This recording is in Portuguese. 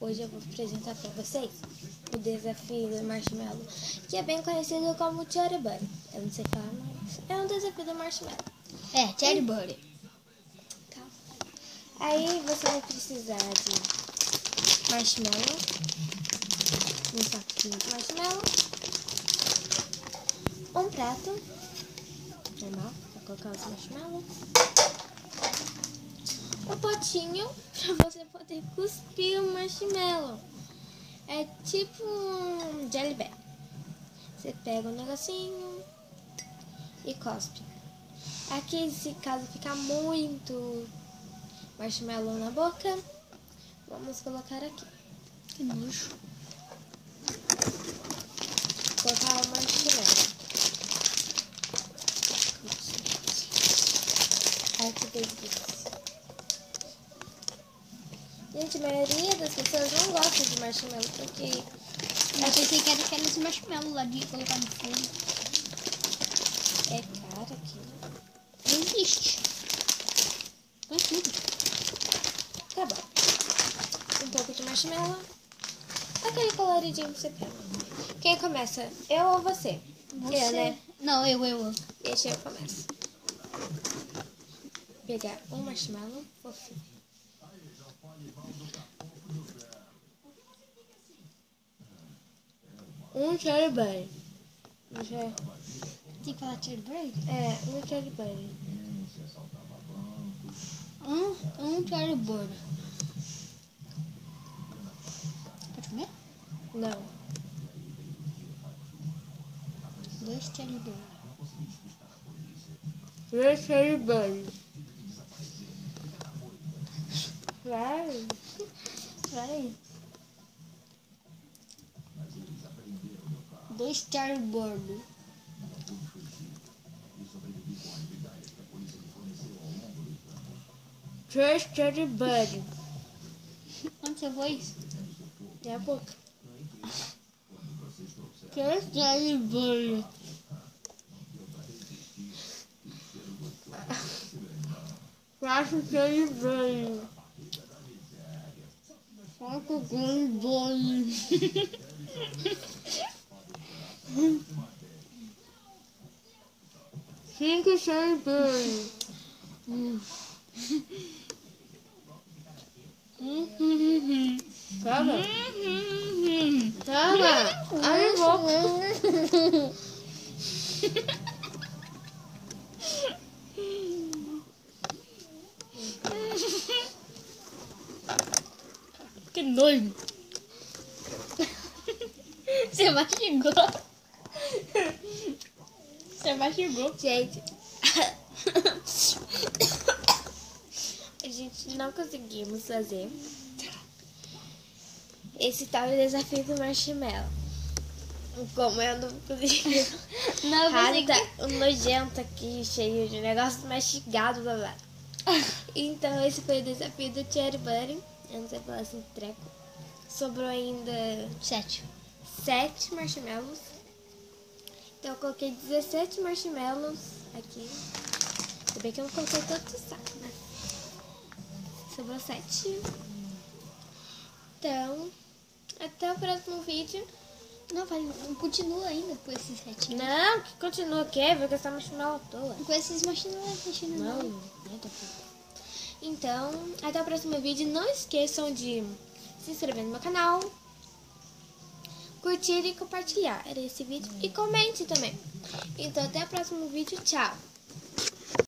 Hoje eu vou apresentar para vocês o desafio do marshmallow, que é bem conhecido como Cherry Bunny. Eu não sei falar, mas é um desafio do marshmallow. É, Cherry Bunny. Tá. Aí você vai precisar de marshmallow, um saquinho de marshmallow, um prato normal para colocar os marshmallows, um potinho para você poder cuspir o marshmallow. É tipo um jelly bean. Você pega um negocinho e cospe. Aqui, se caso ficar muito marshmallow na boca, vamos colocar aqui. Que nojo. Colocar o marshmallow. Ai, que delícia. Gente, a maioria das pessoas não gosta de marshmallow porque Eu pensei que era aqueles marshmallow lá de colocar no fogo. é caro aqui. Não existe. Põe tudo. Tá bom. Um pouco de marshmallow. Aquele coloridinho que você pega. Quem começa? Eu ou você? Você? Eu, né? Não, eu. Deixa eu começar. Pegar um marshmallow fofinho. Um cherry bunny. Tem que falar Cherry Bunny? É, um cherry bunny. Um Cherry Bunny. Pode comer? Não. 2 Cherry Bunny. 2 cherry bunny. Vai. Vai. 2 Cherry Bunny. Três cherry bunny. Onde você foi? É a boca. 3 Cherry Bunny. 4 cherry bunny. 4 Cherry Bunny. 5 cherry bunny. Toma. Toma. Abre a boca. Que nojo. Você mastigou. Você mastigou. Gente. A gente não conseguimos fazer esse tal de desafio do marshmallow. Como eu não consegui. Não, eu pensei Tá um nojento aqui, cheio de negócios mastigados lá. Então esse foi o desafio do Cherry Bunny. Eu não sei falar assim, treco. Sobrou ainda 7. 7 marshmallows. Então eu coloquei 17 marshmallows aqui. Se bem que eu não coloquei todo o saco, né? Sobrou 7. Então, até o próximo vídeo. Não, continua ainda com esses 7. Não, que continua o quê? Vou gastar marshmallow à toa. Com esses marshmallow. Não, nada. Então, até o próximo vídeo. Não esqueçam de se inscrever no meu canal, curtir e compartilhar esse vídeo. E comente também. Então, até o próximo vídeo. Tchau!